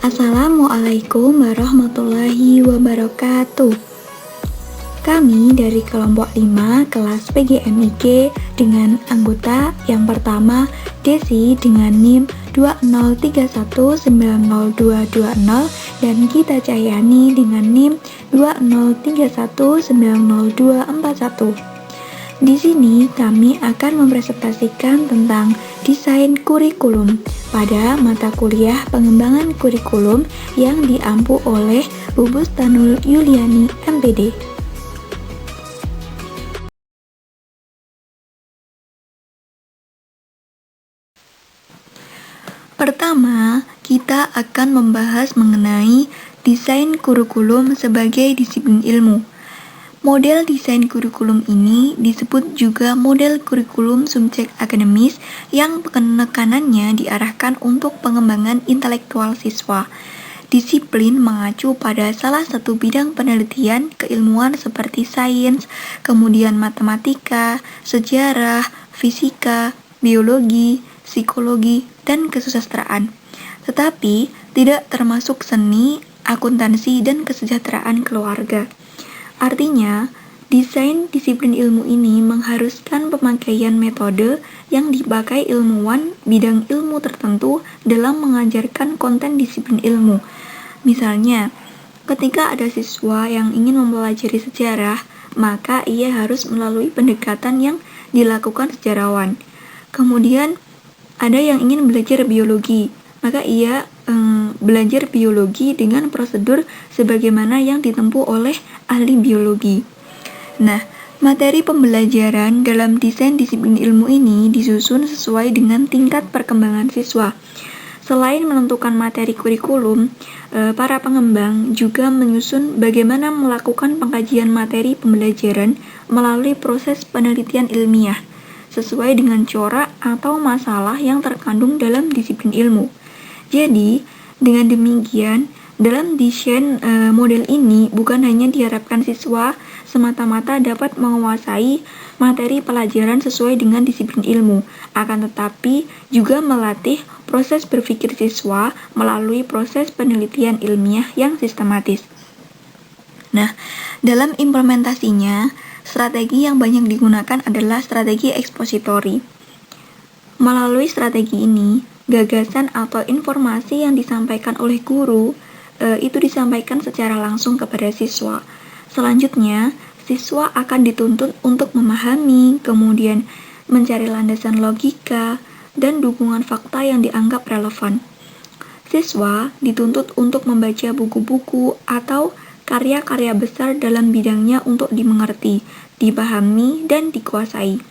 Assalamualaikum warahmatullahi wabarakatuh. Kami dari kelompok 5 kelas PGMIG dengan anggota yang pertama Desi dengan NIM 203190220 dan Gita Cahyani dengan NIM 203190241. Di sini kami akan mempresentasikan tentang desain kurikulum pada mata kuliah pengembangan kurikulum yang diampu oleh Bu Bustanul Yuliani MPD. Pertama, kita akan membahas mengenai desain kurikulum sebagai disiplin ilmu. Model desain kurikulum ini disebut juga model kurikulum subjek akademis yang penekanannya diarahkan untuk pengembangan intelektual siswa. Disiplin mengacu pada salah satu bidang penelitian keilmuan seperti sains, kemudian matematika, sejarah, fisika, biologi, psikologi, dan kesusastraan. Tetapi tidak termasuk seni, akuntansi, dan kesejahteraan keluarga. Artinya, desain disiplin ilmu ini mengharuskan pemakaian metode yang dipakai ilmuwan bidang ilmu tertentu dalam mengajarkan konten disiplin ilmu. Misalnya, ketika ada siswa yang ingin mempelajari sejarah, maka ia harus melalui pendekatan yang dilakukan sejarawan. Kemudian, ada yang ingin belajar biologi, maka ia belajar biologi dengan prosedur sebagaimana yang ditempuh oleh ahli biologi. Nah, materi pembelajaran dalam desain disiplin ilmu ini disusun sesuai dengan tingkat perkembangan siswa. Selain menentukan materi kurikulum, para pengembang juga menyusun bagaimana melakukan pengkajian materi pembelajaran melalui proses penelitian ilmiah, sesuai dengan corak atau masalah yang terkandung dalam disiplin ilmu. Jadi, dengan demikian, dalam desain model ini bukan hanya diharapkan siswa semata-mata dapat menguasai materi pelajaran sesuai dengan disiplin ilmu, akan tetapi juga melatih proses berpikir siswa melalui proses penelitian ilmiah yang sistematis. Nah, dalam implementasinya, strategi yang banyak digunakan adalah strategi ekspositori. Melalui strategi ini, gagasan atau informasi yang disampaikan oleh guru itu disampaikan secara langsung kepada siswa. Selanjutnya, siswa akan dituntut untuk memahami, kemudian mencari landasan logika, dan dukungan fakta yang dianggap relevan. Siswa dituntut untuk membaca buku-buku atau karya-karya besar dalam bidangnya untuk dimengerti, dipahami, dan dikuasai.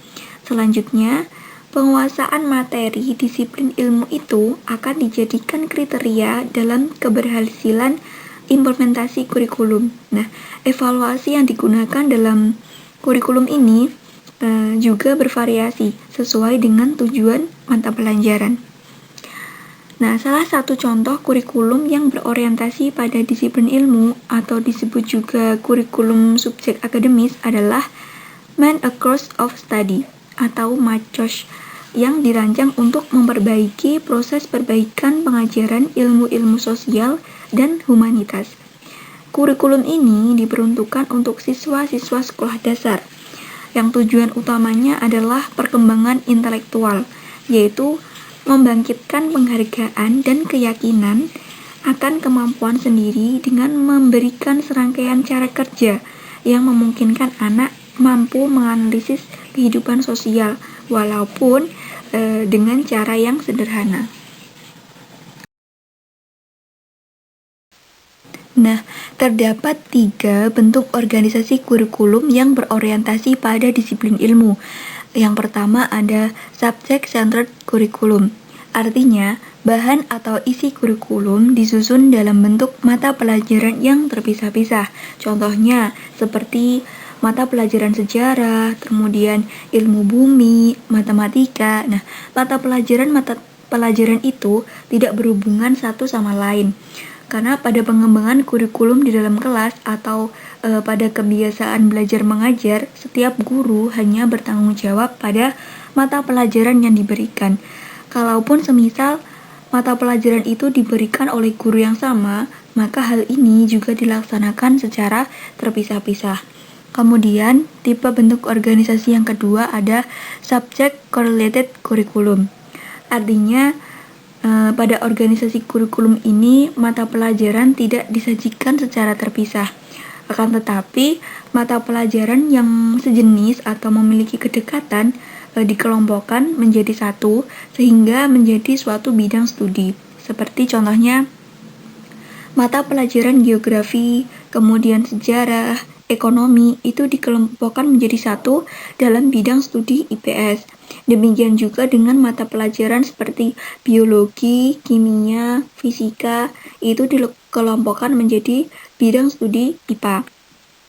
Selanjutnya, penguasaan materi disiplin ilmu itu akan dijadikan kriteria dalam keberhasilan implementasi kurikulum. Nah, evaluasi yang digunakan dalam kurikulum ini juga bervariasi sesuai dengan tujuan mata pelajaran. Nah, salah satu contoh kurikulum yang berorientasi pada disiplin ilmu atau disebut juga kurikulum subjek akademis adalah Main a Course of Study atau MACOS yang dirancang untuk memperbaiki proses perbaikan pengajaran ilmu-ilmu sosial dan humanitas. Kurikulum ini diperuntukkan untuk siswa-siswa sekolah dasar yang tujuan utamanya adalah perkembangan intelektual, yaitu membangkitkan penghargaan dan keyakinan akan kemampuan sendiri dengan memberikan serangkaian cara kerja yang memungkinkan anak mampu menganalisis kehidupan sosial walaupun dengan cara yang sederhana. Nah, terdapat 3 bentuk organisasi kurikulum yang berorientasi pada disiplin ilmu. Yang pertama ada subject-centered curriculum. Artinya, bahan atau isi kurikulum disusun dalam bentuk mata pelajaran yang terpisah-pisah. Contohnya, seperti mata pelajaran sejarah, kemudian ilmu bumi, matematika. Nah, mata pelajaran itu tidak berhubungan satu sama lain. Karena pada pengembangan kurikulum di dalam kelas atau pada kebiasaan belajar mengajar, setiap guru hanya bertanggung jawab pada mata pelajaran yang diberikan. Kalaupun semisal mata pelajaran itu diberikan oleh guru yang sama, maka hal ini juga dilaksanakan secara terpisah-pisah. Kemudian, tipe bentuk organisasi yang kedua ada Subject Correlated Curriculum. Artinya, pada organisasi kurikulum ini, mata pelajaran tidak disajikan secara terpisah. Akan tetapi, mata pelajaran yang sejenis atau memiliki kedekatan dikelompokkan menjadi satu sehingga menjadi suatu bidang studi. Seperti contohnya, mata pelajaran geografi, kemudian sejarah, ekonomi itu dikelompokkan menjadi satu dalam bidang studi IPS. Demikian juga dengan mata pelajaran seperti biologi, kimia, fisika, itu dikelompokkan menjadi bidang studi IPA.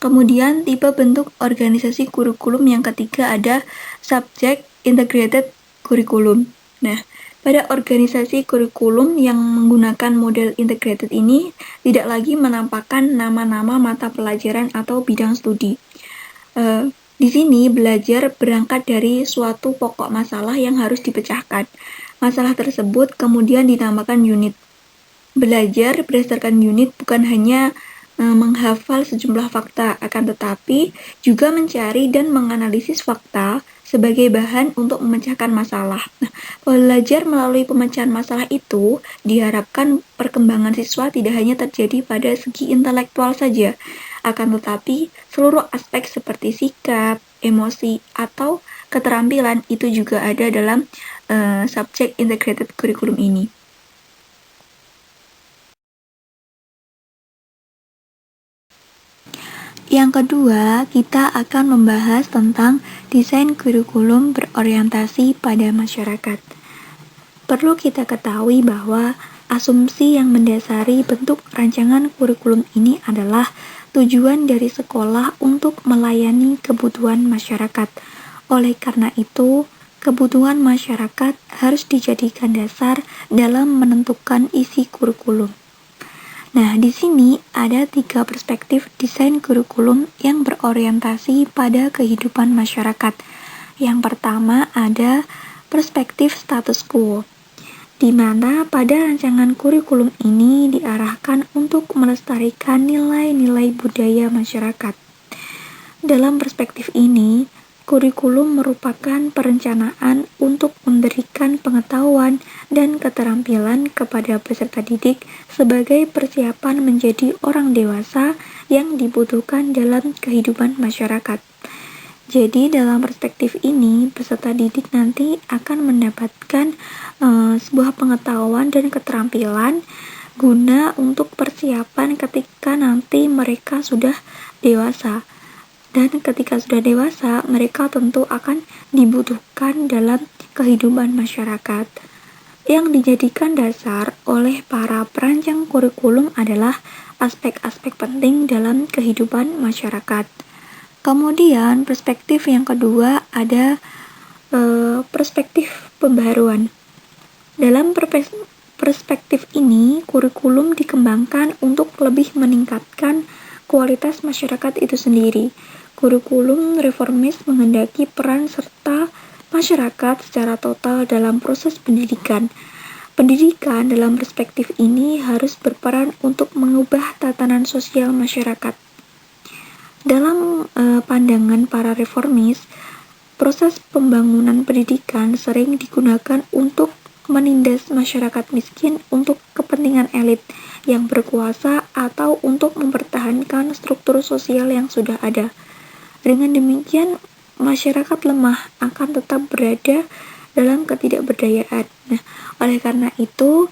Kemudian tipe bentuk organisasi kurikulum yang ketiga ada Subject Integrated Curriculum. Nah, pada organisasi kurikulum yang menggunakan model integrated ini tidak lagi menampakkan nama-nama mata pelajaran atau bidang studi. Di sini belajar berangkat dari suatu pokok masalah yang harus dipecahkan. Masalah tersebut kemudian dinamakan unit. Belajar berdasarkan unit bukan hanya menghafal sejumlah fakta, akan tetapi juga mencari dan menganalisis fakta sebagai bahan untuk memecahkan masalah. Nah, belajar melalui pemecahan masalah itu diharapkan perkembangan siswa tidak hanya terjadi pada segi intelektual saja, akan tetapi seluruh aspek seperti sikap, emosi, atau keterampilan itu juga ada dalam subject integrated curriculum ini. Yang kedua, kita akan membahas tentang desain kurikulum berorientasi pada masyarakat. Perlu kita ketahui bahwa asumsi yang mendasari bentuk rancangan kurikulum ini adalah tujuan dari sekolah untuk melayani kebutuhan masyarakat. Oleh karena itu, kebutuhan masyarakat harus dijadikan dasar dalam menentukan isi kurikulum. Nah, di sini ada 3 perspektif desain kurikulum yang berorientasi pada kehidupan masyarakat. Yang pertama ada perspektif status quo, di mana pada rancangan kurikulum ini diarahkan untuk melestarikan nilai-nilai budaya masyarakat. Dalam perspektif ini, kurikulum merupakan perencanaan untuk memberikan pengetahuan dan keterampilan kepada peserta didik sebagai persiapan menjadi orang dewasa yang dibutuhkan dalam kehidupan masyarakat. Jadi dalam perspektif ini, peserta didik nanti akan mendapatkan sebuah pengetahuan dan keterampilan guna untuk persiapan ketika nanti mereka sudah dewasa. Dan ketika sudah dewasa, mereka tentu akan dibutuhkan dalam kehidupan masyarakat. Yang dijadikan dasar oleh para perancang kurikulum adalah aspek-aspek penting dalam kehidupan masyarakat. Kemudian perspektif yang kedua ada perspektif pembaharuan. Dalam perspektif ini, kurikulum dikembangkan untuk lebih meningkatkan kualitas masyarakat itu sendiri. Kurikulum reformis menghendaki peran serta masyarakat secara total dalam proses pendidikan. Pendidikan dalam perspektif ini harus berperan untuk mengubah tatanan sosial masyarakat. Dalam pandangan para reformis, proses pembangunan pendidikan sering digunakan untuk menindas masyarakat miskin untuk kepentingan elit yang berkuasa atau untuk mempertahankan struktur sosial yang sudah ada. Dengan demikian, masyarakat lemah akan tetap berada dalam ketidakberdayaan. Nah, oleh karena itu,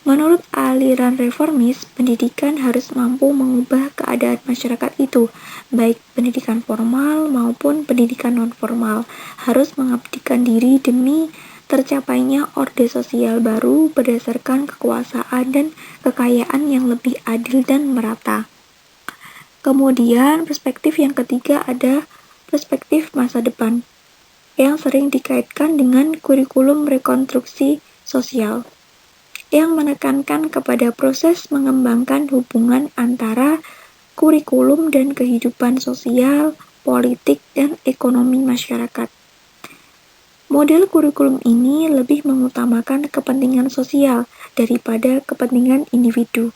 menurut aliran reformis, pendidikan harus mampu mengubah keadaan masyarakat itu, baik pendidikan formal maupun pendidikan non-formal, harus mengabdikan diri demi tercapainya orde sosial baru berdasarkan kekuasaan dan kekayaan yang lebih adil dan merata. Kemudian perspektif yang ketiga ada perspektif masa depan yang sering dikaitkan dengan kurikulum rekonstruksi sosial yang menekankan kepada proses mengembangkan hubungan antara kurikulum dan kehidupan sosial, politik, dan ekonomi masyarakat. Model kurikulum ini lebih mengutamakan kepentingan sosial daripada kepentingan individu,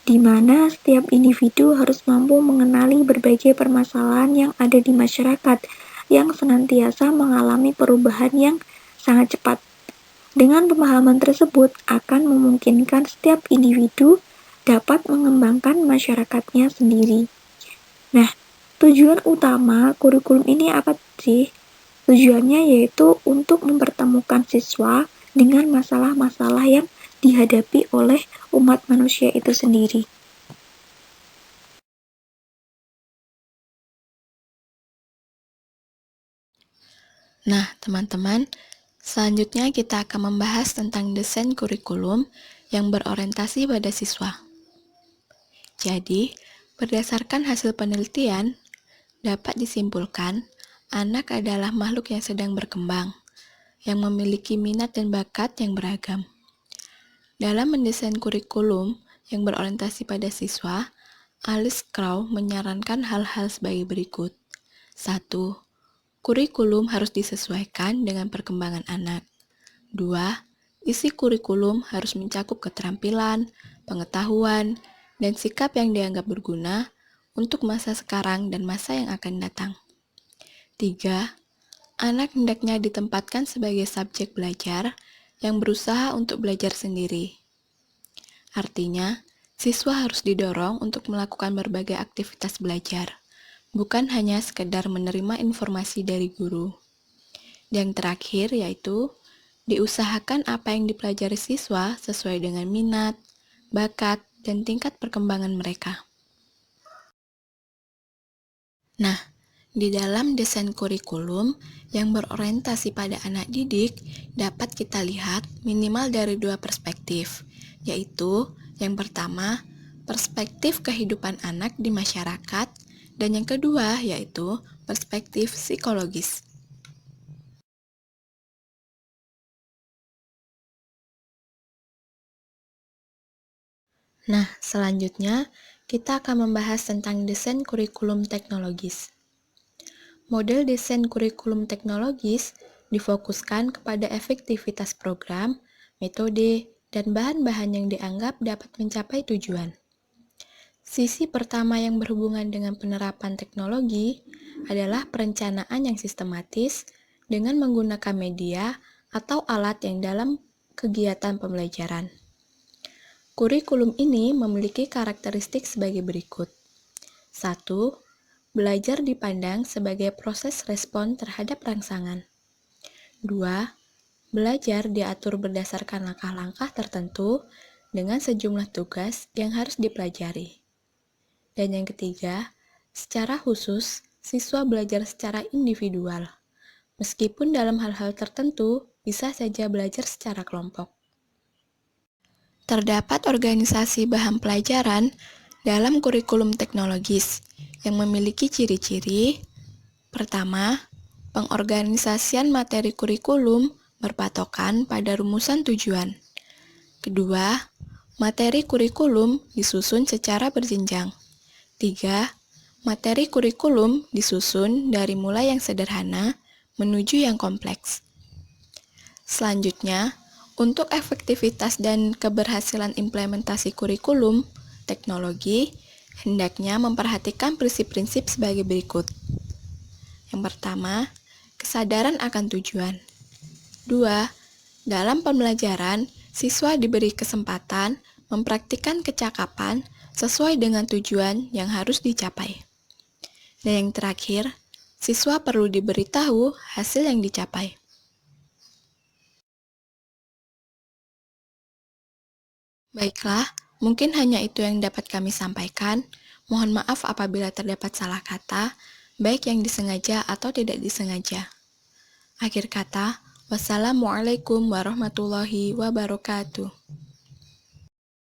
di mana setiap individu harus mampu mengenali berbagai permasalahan yang ada di masyarakat yang senantiasa mengalami perubahan yang sangat cepat. Dengan pemahaman tersebut akan memungkinkan setiap individu dapat mengembangkan masyarakatnya sendiri. Nah, tujuan utama kurikulum ini apa sih? Tujuannya yaitu untuk mempertemukan siswa dengan masalah-masalah yang dihadapi oleh umat manusia itu sendiri. Nah, teman-teman, selanjutnya kita akan membahas tentang desain kurikulum yang berorientasi pada siswa. Jadi, berdasarkan hasil penelitian, dapat disimpulkan anak adalah makhluk yang sedang berkembang, yang memiliki minat dan bakat yang beragam. Dalam mendesain kurikulum yang berorientasi pada siswa, Alice Crow menyarankan hal-hal sebagai berikut. 1. Kurikulum harus disesuaikan dengan perkembangan anak. 2. Isi kurikulum harus mencakup keterampilan, pengetahuan, dan sikap yang dianggap berguna untuk masa sekarang dan masa yang akan datang. 3. Anak hendaknya ditempatkan sebagai subjek belajar yang berusaha untuk belajar sendiri. Artinya, siswa harus didorong untuk melakukan berbagai aktivitas belajar, bukan hanya sekedar menerima informasi dari guru. Yang terakhir yaitu, diusahakan apa yang dipelajari siswa sesuai dengan minat, bakat, dan tingkat perkembangan mereka. Nah, di dalam desain kurikulum yang berorientasi pada anak didik, dapat kita lihat minimal dari dua perspektif, yaitu yang pertama, perspektif kehidupan anak di masyarakat, dan yang kedua yaitu perspektif psikologis. Nah, selanjutnya kita akan membahas tentang desain kurikulum teknologis. Model desain kurikulum teknologis difokuskan kepada efektivitas program, metode, dan bahan-bahan yang dianggap dapat mencapai tujuan. Sisi pertama yang berhubungan dengan penerapan teknologi adalah perencanaan yang sistematis dengan menggunakan media atau alat yang dalam kegiatan pembelajaran. Kurikulum ini memiliki karakteristik sebagai berikut. 1. Belajar dipandang sebagai proses respon terhadap rangsangan. 2. Belajar diatur berdasarkan langkah-langkah tertentu dengan sejumlah tugas yang harus dipelajari. Dan yang ketiga, secara khusus, siswa belajar secara individual. Meskipun dalam hal-hal tertentu, bisa saja belajar secara kelompok. Terdapat organisasi bahan pelajaran dalam kurikulum teknologis yang memiliki ciri-ciri. Pertama, pengorganisasian materi kurikulum berpatokan pada rumusan tujuan. Kedua, materi kurikulum disusun secara berjenjang. 3. Materi kurikulum disusun dari mulai yang sederhana menuju yang kompleks. Selanjutnya, untuk efektivitas dan keberhasilan implementasi kurikulum teknologi, hendaknya memperhatikan prinsip-prinsip sebagai berikut. Yang pertama, kesadaran akan tujuan. 2. Dalam pembelajaran, siswa diberi kesempatan mempraktikkan kecakapan sesuai dengan tujuan yang harus dicapai. Dan yang terakhir, siswa perlu diberitahu hasil yang dicapai. Baiklah, mungkin hanya itu yang dapat kami sampaikan. Mohon maaf apabila terdapat salah kata, baik yang disengaja atau tidak disengaja. Akhir kata, wassalamualaikum warahmatullahi wabarakatuh.